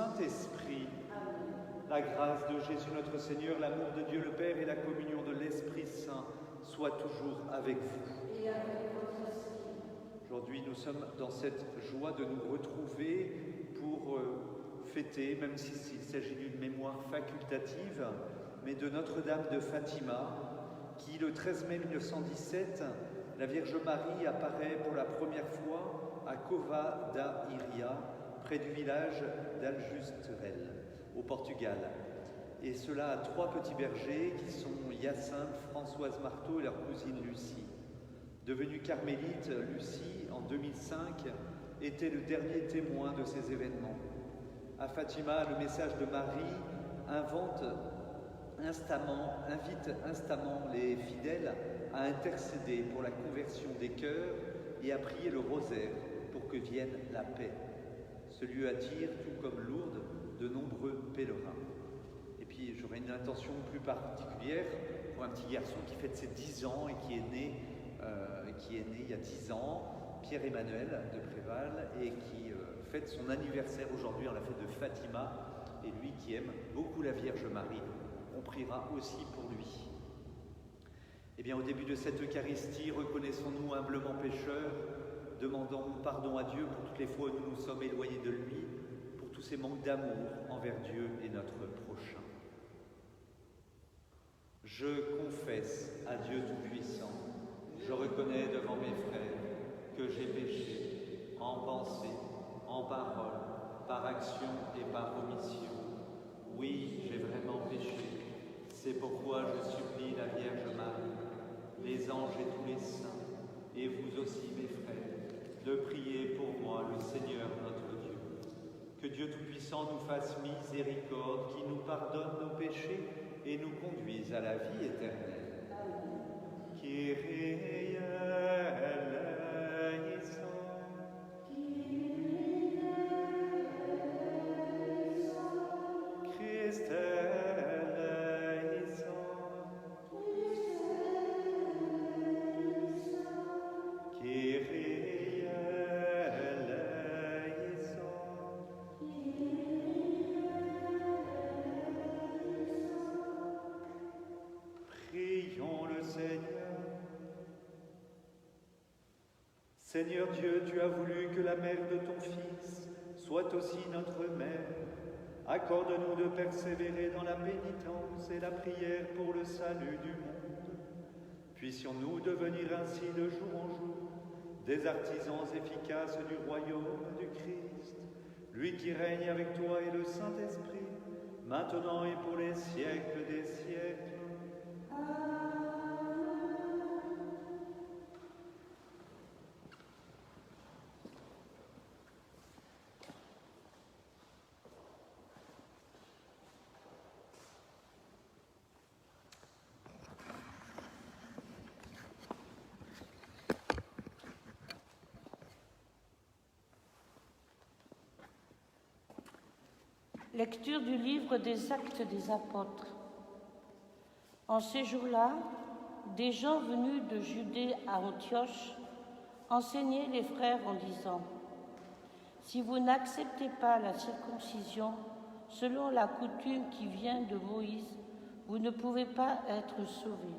Saint-Esprit. La grâce de Jésus notre Seigneur, l'amour de Dieu le Père et la communion de l'Esprit Saint soient toujours avec vous. Et avec votre esprit. Aujourd'hui, nous sommes dans cette joie de nous retrouver pour fêter, même s'il s'agit d'une mémoire facultative, mais de Notre-Dame de Fatima, qui le 13 mai 1917, la Vierge Marie apparaît pour la première fois à Cova da Iria, près du village d'Aljustrel, au Portugal. Et cela à 3 petits bergers qui sont Hyacinthe, Françoise Marteau et leur cousine Lucie. Devenue carmélite, Lucie, en 2005, était le dernier témoin de ces événements. À Fatima, le message de Marie invite instamment les fidèles à intercéder pour la conversion des cœurs et à prier le rosaire pour que vienne la paix. Ce lieu attire, tout comme Lourdes, de nombreux pèlerins. Et puis j'aurais une intention plus particulière pour un petit garçon qui fête ses 10 ans et qui est né il y a 10 ans, Pierre-Emmanuel de Préval, et qui fête son anniversaire aujourd'hui en la fête de Fatima, et lui qui aime beaucoup la Vierge Marie, on priera aussi pour lui. Eh bien, au début de cette Eucharistie, reconnaissons-nous humblement pécheurs, demandons pardon à Dieu pour toutes les fois où nous nous sommes éloignés de lui, pour tous ces manques d'amour envers Dieu et notre prochain. Je confesse à Dieu Tout-Puissant, je reconnais devant mes frères que j'ai péché en pensée, en parole, par action et par omission. Oui, j'ai vraiment péché. C'est pourquoi je supplie la Vierge Marie, les anges et tous les saints, et vous aussi mes frères, de prier pour moi le Seigneur notre Dieu. Que Dieu Tout-Puissant nous fasse miséricorde, qui nous pardonne nos péchés et nous conduise à la vie éternelle. Kyrie eleison. Christe eleison. Kyrie eleison. Prions le Seigneur. Seigneur Dieu, tu as voulu que la mère de ton Fils soit aussi notre mère. Accorde-nous de persévérer dans la pénitence et la prière pour le salut du monde. Puissions-nous devenir ainsi de jour en jour des artisans efficaces du royaume du Christ, lui qui règne avec toi et le Saint-Esprit, maintenant et pour les siècles des siècles. Lecture du livre des Actes des Apôtres. En ces jours-là, des gens venus de Judée à Antioche enseignaient les frères en disant : si vous n'acceptez pas la circoncision selon la coutume qui vient de Moïse, vous ne pouvez pas être sauvés.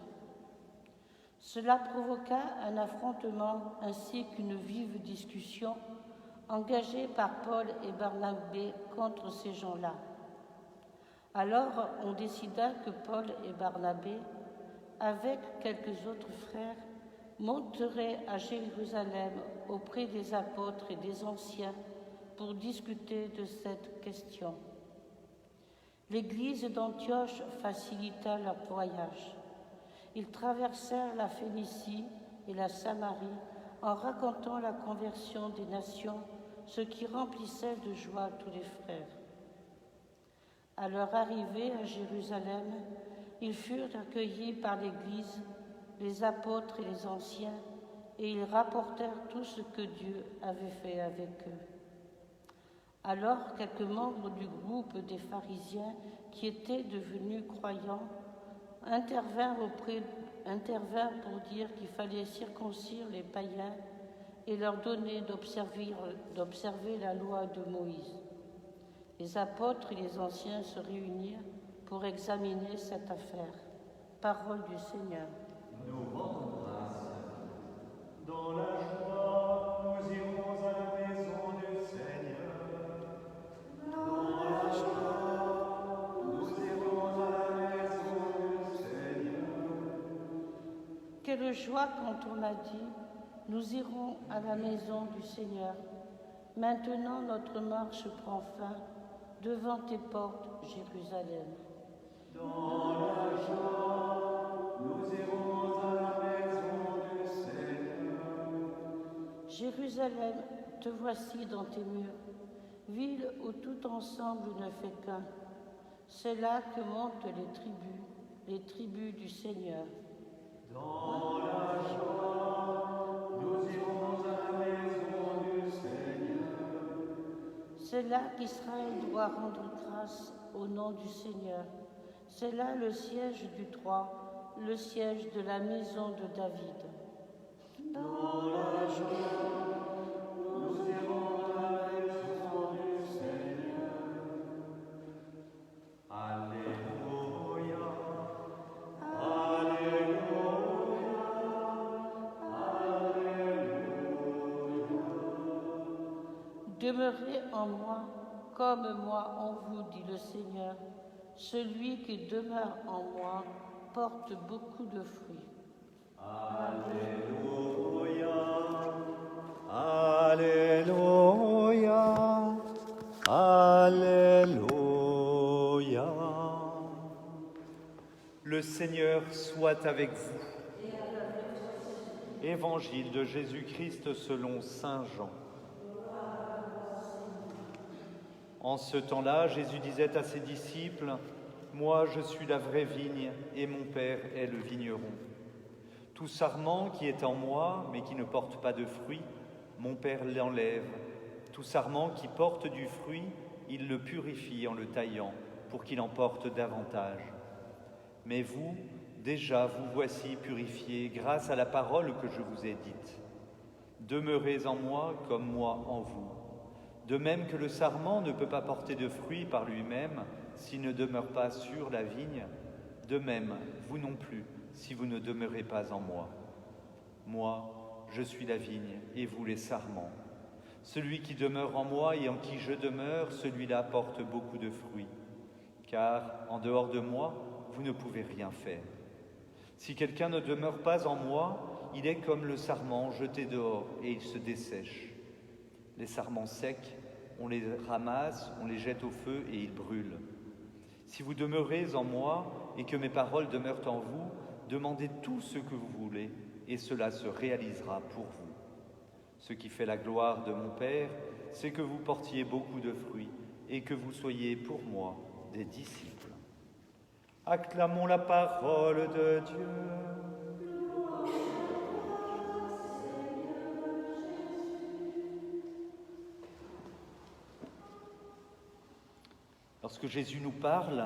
Cela provoqua un affrontement ainsi qu'une vive discussion engagée par Paul et Barnabé contre ces gens-là. Alors on décida que Paul et Barnabé, avec quelques autres frères, monteraient à Jérusalem auprès des apôtres et des anciens pour discuter de cette question. L'église d'Antioche facilita leur voyage. Ils traversèrent la Phénicie et la Samarie en racontant la conversion des nations, ce qui remplissait de joie tous les frères. À leur arrivée à Jérusalem, ils furent accueillis par l'Église, les apôtres et les anciens, et ils rapportèrent tout ce que Dieu avait fait avec eux. Alors quelques membres du groupe des pharisiens qui étaient devenus croyants intervinrent pour dire qu'il fallait circoncire les païens et leur donner d'observer la loi de Moïse. Les apôtres et les anciens se réunirent pour examiner cette affaire. Parole du Seigneur. Nous rendons grâce. Dans la joie, nous irons à la maison du Seigneur. Dans la joie, nous irons à la maison du Seigneur. Quelle joie quand on a dit « Nous irons à la maison du Seigneur ». Maintenant notre marche prend fin devant tes portes, Jérusalem. Dans la joie, nous irons à la maison du Seigneur. Jérusalem, te voici dans tes murs, ville où tout ensemble ne fait qu'un. C'est là que montent les tribus du Seigneur. Dans la joie, nous irons à la maison du Seigneur. C'est là qu'Israël doit rendre grâce au nom du Seigneur. C'est là le siège du droit, le siège de la maison de David. Dans la joie, nous irons à la maison du Seigneur. Alléluia, Alléluia, Alléluia. Demeurez en moi comme moi en vous, dit le Seigneur. Celui qui demeure en moi porte beaucoup de fruits. Alléluia, Alléluia, Alléluia. Le Seigneur soit avec vous. Évangile de Jésus-Christ selon saint Jean. En ce temps-là, Jésus disait à ses disciples, « Moi, je suis la vraie vigne, et mon Père est le vigneron. Tout sarment qui est en moi, mais qui ne porte pas de fruit, mon Père l'enlève. Tout sarment qui porte du fruit, il le purifie en le taillant, pour qu'il en porte davantage. Mais vous, déjà, vous voici purifiés grâce à la parole que je vous ai dite. Demeurez en moi comme moi en vous. De même que le sarment ne peut pas porter de fruits par lui-même s'il ne demeure pas sur la vigne, de même, vous non plus, si vous ne demeurez pas en moi. Moi, je suis la vigne, et vous les sarments. Celui qui demeure en moi et en qui je demeure, celui-là porte beaucoup de fruits. Car, en dehors de moi, vous ne pouvez rien faire. Si quelqu'un ne demeure pas en moi, il est comme le sarment jeté dehors, et il se dessèche. Les sarments secs, on les ramasse, on les jette au feu et ils brûlent. Si vous demeurez en moi et que mes paroles demeurent en vous, demandez tout ce que vous voulez et cela se réalisera pour vous. Ce qui fait la gloire de mon Père, c'est que vous portiez beaucoup de fruits et que vous soyez pour moi des disciples. Acclamons la parole de Dieu. Lorsque Jésus nous parle,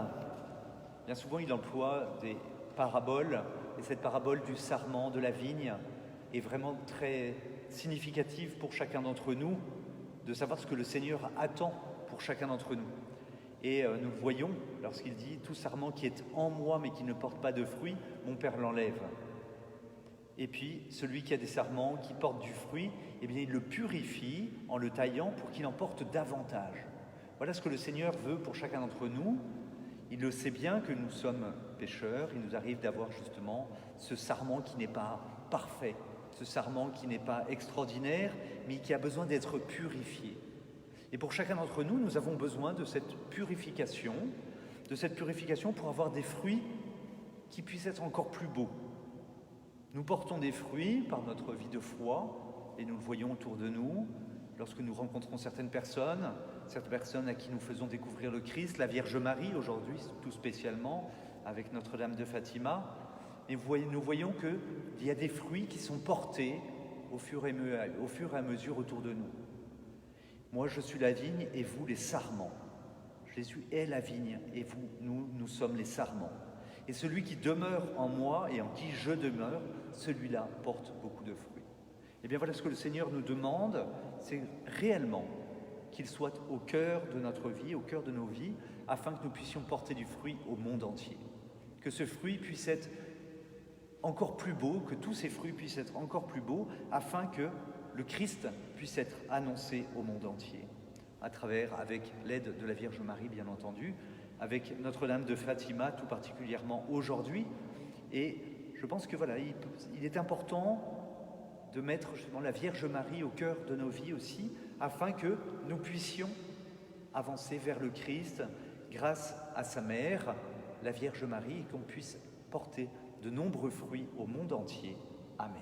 bien souvent il emploie des paraboles, et cette parabole du sarment, de la vigne, est vraiment très significative pour chacun d'entre nous, de savoir ce que le Seigneur attend pour chacun d'entre nous. Et nous le voyons lorsqu'il dit « Tout sarment qui est en moi mais qui ne porte pas de fruit, mon Père l'enlève ». Et puis, celui qui a des sarments, qui porte du fruit, eh bien, il le purifie en le taillant pour qu'il en porte davantage. Voilà ce que le Seigneur veut pour chacun d'entre nous. Il le sait bien que nous sommes pécheurs. Il nous arrive d'avoir justement ce sarment qui n'est pas parfait, ce sarment qui n'est pas extraordinaire, mais qui a besoin d'être purifié. Et pour chacun d'entre nous, nous avons besoin de cette purification pour avoir des fruits qui puissent être encore plus beaux. Nous portons des fruits par notre vie de foi, et nous le voyons autour de nous, lorsque nous rencontrons certaines personnes à qui nous faisons découvrir le Christ, la Vierge Marie aujourd'hui tout spécialement, avec Notre-Dame de Fatima. Et nous voyons qu'il y a des fruits qui sont portés au fur et à mesure autour de nous. Moi, je suis la vigne et vous les sarments. Jésus est la vigne et nous sommes les sarments. Et celui qui demeure en moi et en qui je demeure, celui-là porte beaucoup de fruits. Et bien voilà ce que le Seigneur nous demande, c'est réellement qu'il soit au cœur de notre vie, au cœur de nos vies, afin que nous puissions porter du fruit au monde entier. Que ce fruit puisse être encore plus beau, que tous ces fruits puissent être encore plus beaux, afin que le Christ puisse être annoncé au monde entier, à travers, avec l'aide de la Vierge Marie, bien entendu, avec Notre-Dame de Fatima, tout particulièrement aujourd'hui. Et je pense que voilà, il est important de mettre justement la Vierge Marie au cœur de nos vies aussi, afin que nous puissions avancer vers le Christ grâce à sa mère, la Vierge Marie, et qu'on puisse porter de nombreux fruits au monde entier. Amen.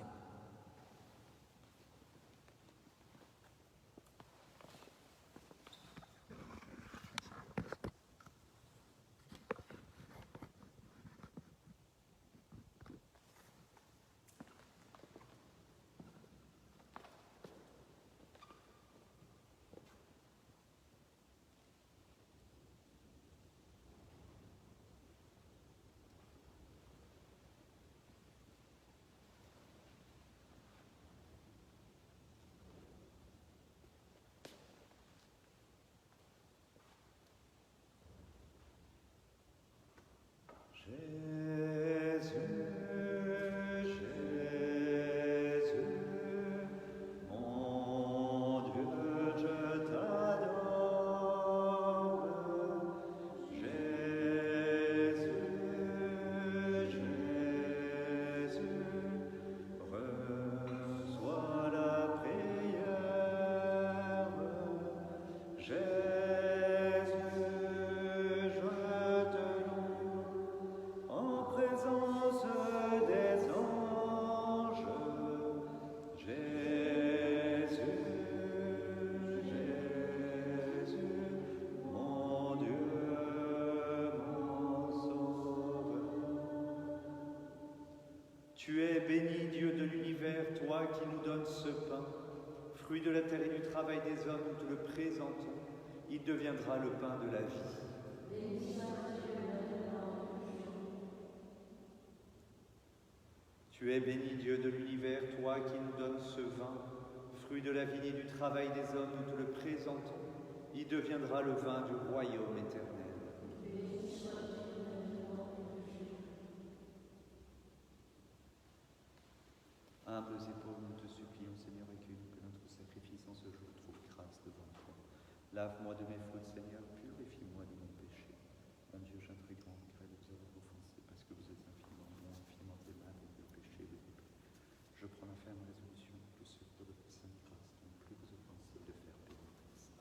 Tu es béni, Dieu de l'univers, toi qui nous donnes ce pain, fruit de la terre et du travail des hommes, nous te le présentons, il deviendra le pain de la vie. Tu es béni, Dieu de l'univers, toi qui nous donnes ce vin, fruit de la vigne et du travail des hommes, nous te le présentons, il deviendra le vin du royaume éternel. Humbles et pauvres, nous te supplions, Seigneur, accueille-nous, que notre sacrifice en ce jour trouve grâce devant toi. Lave-moi de mes fautes, Seigneur, purifie-moi de mon péché. Mon Dieu, j'ai un très grand regret de vous avoir offensé, parce que vous êtes infiniment bon, infiniment aimable, et que le péché vous déplaît. Je prends la ferme résolution, que le secours de votre sainte grâce, non plus vous offenser, de faire pénitence.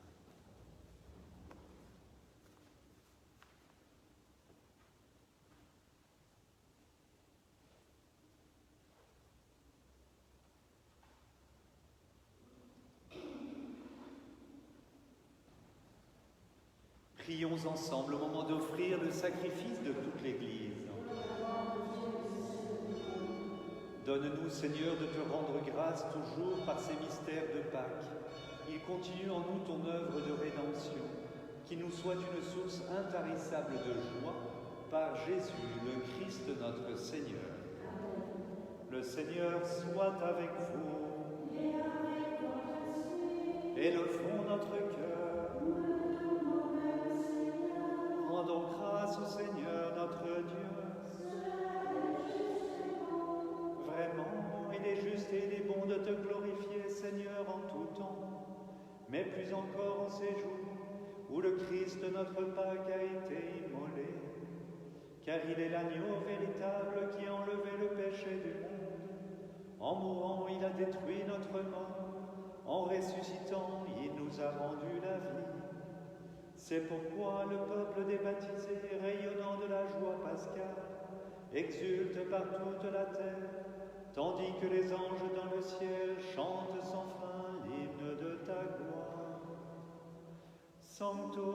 Prions ensemble au moment d'offrir le sacrifice de toute l'Église. Donne-nous, Seigneur, de te rendre grâce toujours par ces mystères de Pâques. Il continue en nous ton œuvre de rédemption, qui nous soit une source intarissable de joie, par Jésus, le Christ notre Seigneur. Le Seigneur soit avec vous. Élevons notre cœur. Rendons grâce au Seigneur notre Dieu. Vraiment, il est juste et il est bon de te glorifier, Seigneur, en tout temps, mais plus encore en ces jours où le Christ notre Pâque a été immolé, car il est l'agneau véritable qui a enlevé le péché du monde. En mourant, il a détruit notre mort. En ressuscitant, il nous a rendu la vie. C'est pourquoi le peuple des baptisés, rayonnant de la joie pascale, exulte par toute la terre, tandis que les anges dans le ciel chantent sans fin l'hymne de ta gloire. Sanctus,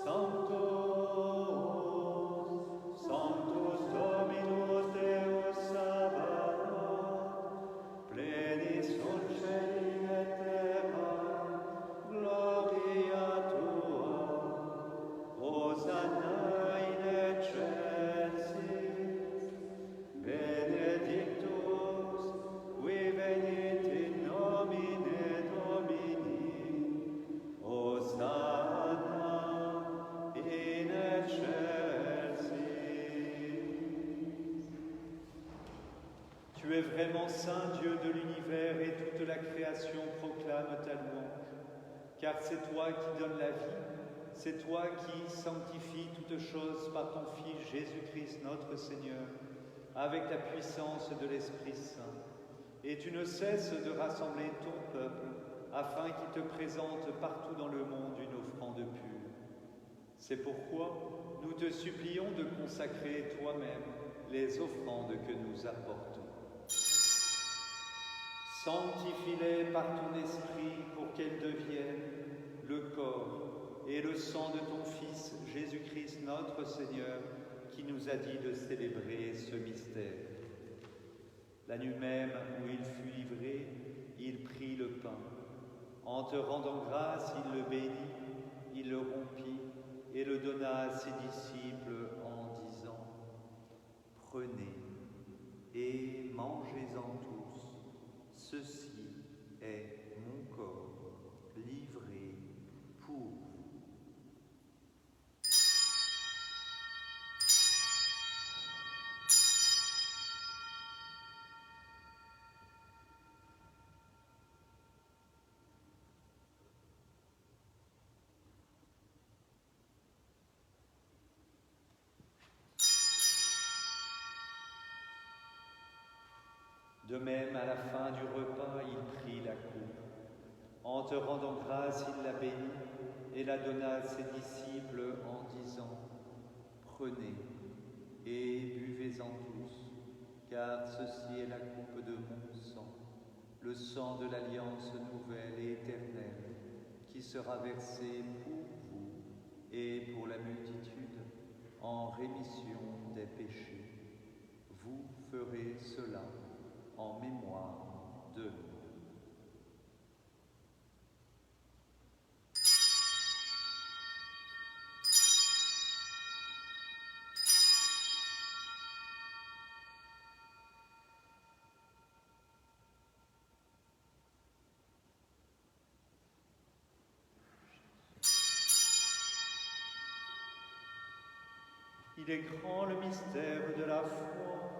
Sanctus, Sanctus Dominus Deus Sabaoth, pleni sunt celi et terra, gloria tua, Hosanna in excelsis, benedictus, qui venit in nomine Domini. es vraiment saint, Dieu de l'univers, et toute la création proclame ta louange. Car c'est toi qui donnes la vie, c'est toi qui sanctifies toutes choses par ton Fils Jésus-Christ notre Seigneur, avec la puissance de l'Esprit Saint. Et tu ne cesses de rassembler ton peuple, afin qu'il te présente partout dans le monde une offrande pure. C'est pourquoi nous te supplions de consacrer toi-même les offrandes que nous apportons. Sanctifie-les par ton esprit pour qu'elles deviennent le corps et le sang de ton Fils Jésus-Christ notre Seigneur, qui nous a dit de célébrer ce mystère. La nuit même où il fut livré, il prit le pain. En te rendant grâce, il le bénit, il le rompit et le donna à ses disciples en disant : « Prenez et mangez-en tous, ceci est mon corps livré pour vous. » De même, à la fin du repas, il prit la coupe. En te rendant grâce, il la bénit et la donna à ses disciples en disant : « Prenez et buvez-en tous, car ceci est la coupe de mon sang, le sang de l'alliance nouvelle et éternelle, qui sera versé pour vous et pour la multitude en rémission des péchés. Vous ferez cela en mémoire de moi. » Il est grand le mystère de la foi.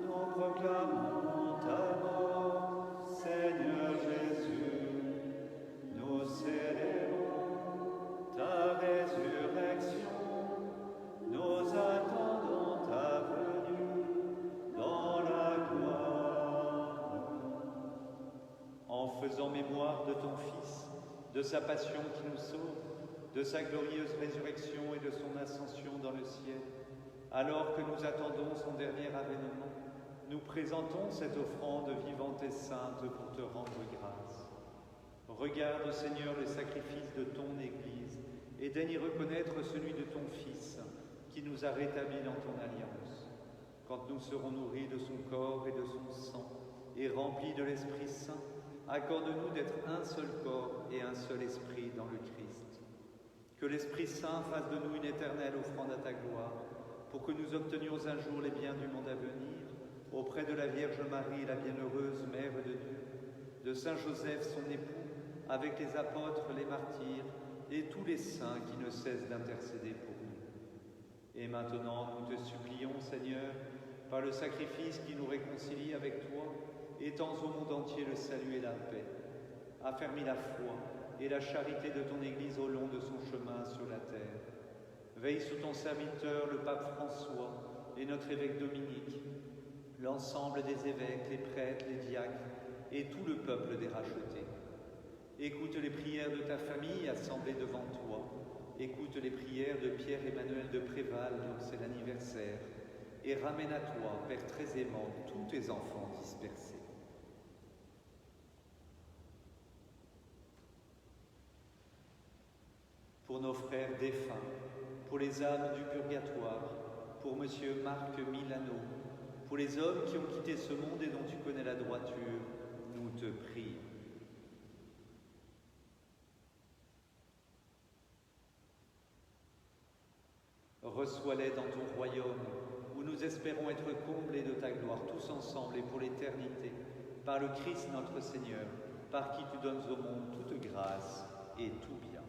Nous proclamons ta mort, Seigneur Jésus. Nous célébrons ta résurrection. Nous attendons ta venue dans la gloire. En faisant mémoire de ton Fils, de sa passion qui nous sauve, de sa glorieuse résurrection et de son ascension dans le ciel, alors que nous attendons son dernier avènement, nous présentons cette offrande vivante et sainte pour te rendre grâce. Regarde, Seigneur, le sacrifice de ton Église et daigne y reconnaître celui de ton Fils qui nous a rétablis dans ton alliance. Quand nous serons nourris de son corps et de son sang et remplis de l'Esprit Saint, accorde-nous d'être un seul corps et un seul esprit dans le Christ. Que l'Esprit Saint fasse de nous une éternelle offrande à ta gloire, pour que nous obtenions un jour les biens du monde à venir, auprès de la Vierge Marie, la bienheureuse Mère de Dieu, de Saint Joseph, son époux, avec les apôtres, les martyrs et tous les saints qui ne cessent d'intercéder pour nous. Et maintenant, nous te supplions, Seigneur, par le sacrifice qui nous réconcilie avec toi, étends au monde entier le salut et la paix. Affermis la foi et la charité de ton Église au long de son chemin sur la terre. Veille sous ton serviteur, le pape François, et notre évêque Dominique, l'ensemble des évêques, les prêtres, les diacres, et tout le peuple des rachetés. Écoute les prières de ta famille assemblée devant toi. Écoute les prières de Pierre-Emmanuel de Préval, dont c'est l'anniversaire, et ramène à toi, Père très aimant, tous tes enfants dispersés. Pour nos frères défunts, pour les âmes du purgatoire, pour Monsieur Marc Milano, pour les hommes qui ont quitté ce monde et dont tu connais la droiture, nous te prions. Reçois-les dans ton royaume, où nous espérons être comblés de ta gloire, tous ensemble et pour l'éternité, par le Christ notre Seigneur, par qui tu donnes au monde toute grâce et tout bien.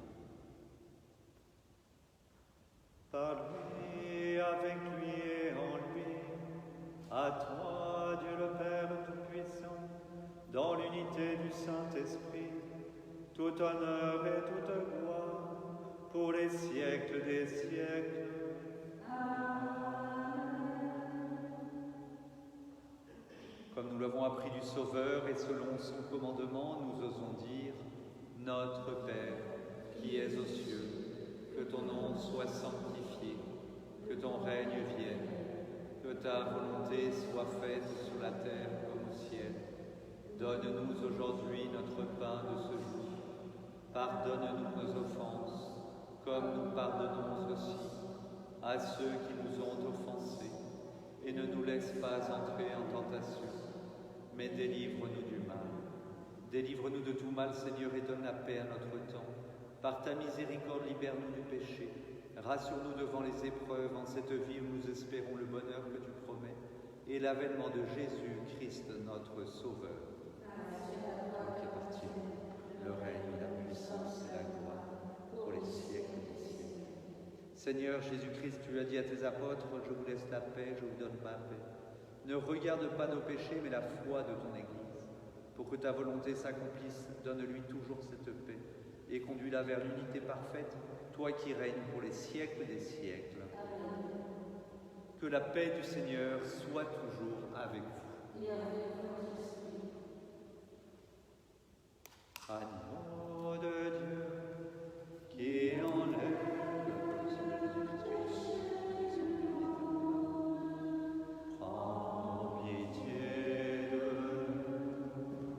Par lui, avec lui et en lui, à toi, Dieu le Père, siècles des siècles. Comme nous l'avons appris du Sauveur et selon son commandement, nous osons dire « Notre Père, qui es aux cieux, que ton nom soit sanctifié, que ton règne vienne, que ta volonté soit faite sur la terre comme au ciel. Donne-nous aujourd'hui notre pain de ce jour. Pardonne-nous nos offenses, comme nous pardonnons aussi à ceux qui nous ont offensés. Et ne nous laisse pas entrer en tentation, mais délivre-nous du mal. Délivre-nous de tout mal, Seigneur, et donne la paix à notre temps. Par ta miséricorde, libère-nous du péché. Rassure-nous devant les épreuves en cette vie où nous espérons le bonheur que tu promets et l'avènement de Jésus-Christ, notre Sauveur. Toi qui appartient le règne, la puissance et la gloire pour les siècles des siècles. Seigneur Jésus-Christ, tu as dit à tes apôtres, je vous laisse la paix, je vous donne ma paix. Ne regarde pas nos péchés, mais la foi de ton Église. Pour que ta volonté s'accomplisse, donne-lui toujours cette paix et conduis-la vers l'unité parfaite, toi qui règnes pour les siècles des siècles. Amen. Que la paix du Seigneur soit toujours avec vous. Et avec votre esprit. Agneau de Dieu, qui enlève le péché de Jésus-Christ, prends pitié de nous.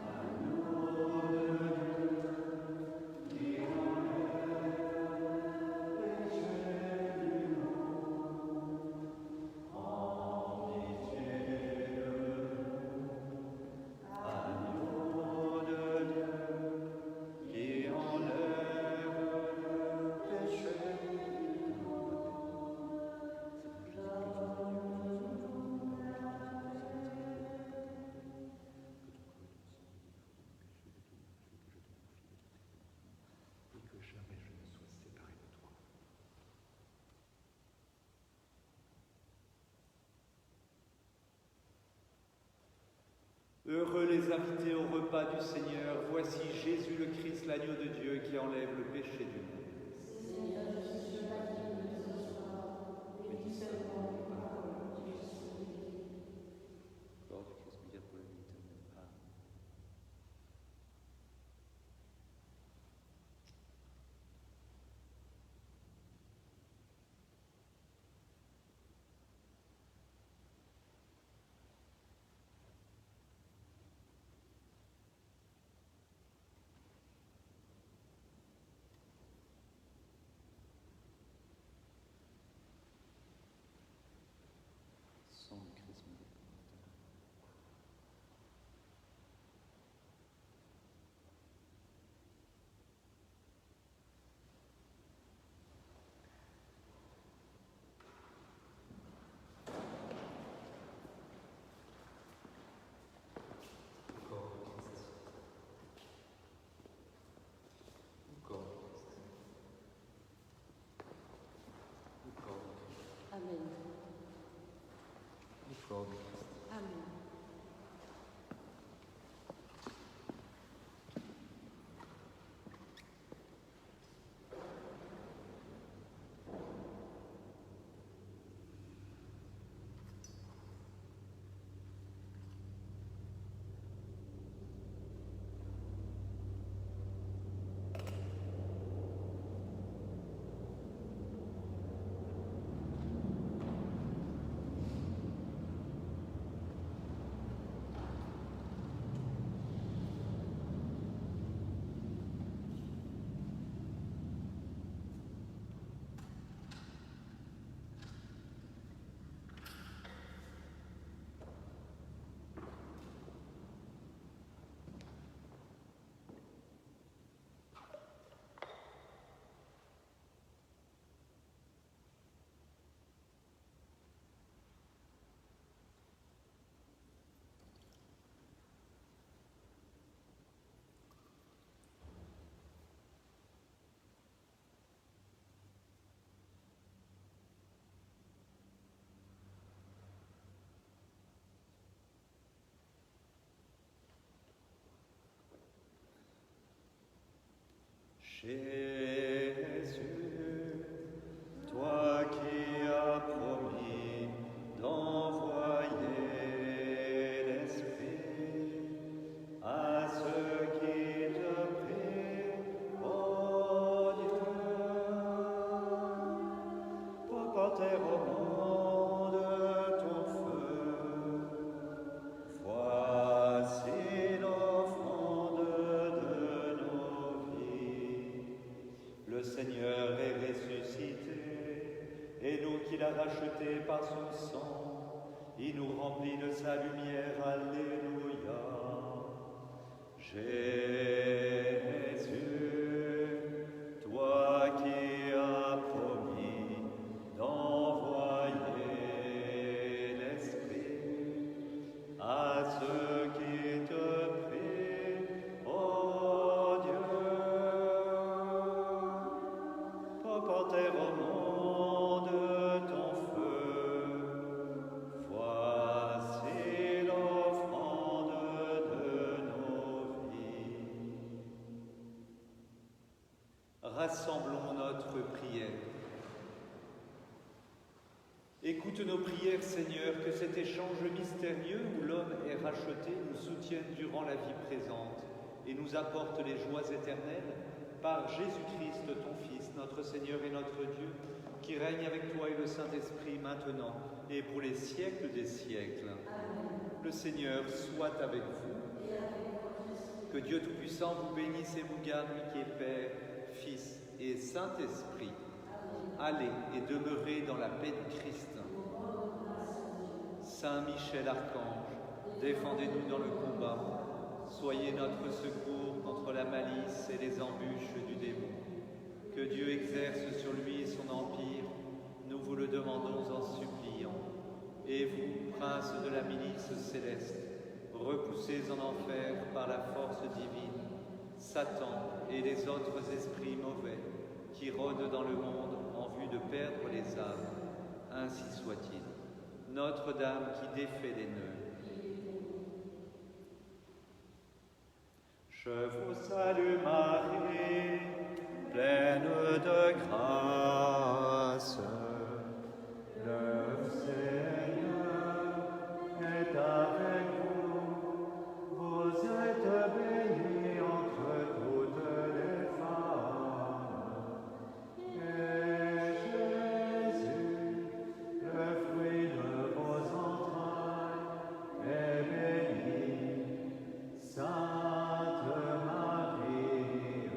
Agneau de Dieu, qui enlève le péché du monde, prends pitié de nous. Agneau de Dieu, qui enlève le péché du monde. Et que jamais je ne sois séparé de toi. Heureux les invités au repas du Seigneur. Voici Jésus le Christ, l'agneau de Dieu qui enlève le péché du monde. Seigneur, je suis pas digne de ce soir, mais dis seulement les paroles, tu es sauvé. Corps du Christ, médiateur pour la vie éternelle. Amen. Sang du Christ, médiateur. Amen. Amen. Amen. Jésus. apporter au monde ton feu. Voici l'offrande de nos vies. Le Seigneur est ressuscité, et nous qu'il a rachetés par son sang, il nous remplit de sa lumière. Alléluia. Jésus, toi qui as promis d'envoyer l'Esprit à ceux qui te prient, ô Dieu, apporter au monde ton feu. Voici l'offrande de nos vies. Rassemblons notre prière. Écoute nos prières, Seigneur, que cet échange mystérieux où l'homme est racheté nous soutienne durant la vie présente et nous apporte les joies éternelles par Jésus-Christ, ton Fils, notre Seigneur et notre Dieu, qui règne avec toi et le Saint-Esprit maintenant et pour les siècles des siècles. Amen. Le Seigneur soit avec vous. Que Dieu Tout-Puissant vous bénisse et vous garde, lui qui est Père, Fils et Saint-Esprit. Allez et demeurez dans la paix du Christ. Saint Michel Archange, défendez-nous dans le combat. Soyez notre secours contre la malice et les embûches du démon. Que Dieu exerce sur lui son empire, nous vous le demandons en suppliant. Et vous, prince de la milice céleste, repoussez en enfer par la force divine Satan et les autres esprits mauvais qui rôdent dans le monde en vue de perdre les âmes. Ainsi soit-il. Notre-Dame qui défait les nœuds. Je vous salue Marie, pleine de grâce. Le Seigneur est avec vous. Vous êtes bénie entre toutes les femmes. Et Jésus, le fruit de vos entrailles, est béni. Sainte Marie,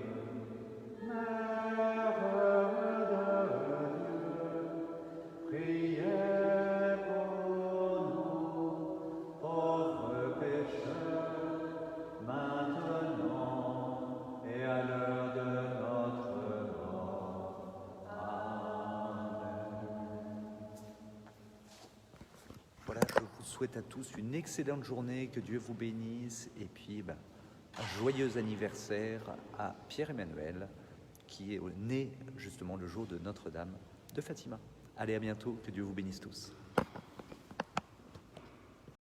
Mère de Dieu, priez pour nous, pauvres pécheurs, maintenant et à l'heure de notre mort. Amen. Voilà, je vous souhaite à tous une excellente journée, que Dieu vous bénisse, et puis un joyeux anniversaire à Pierre-Emmanuel, qui est né justement le jour de Notre-Dame de Fatima. Allez, à bientôt, que Dieu vous bénisse tous.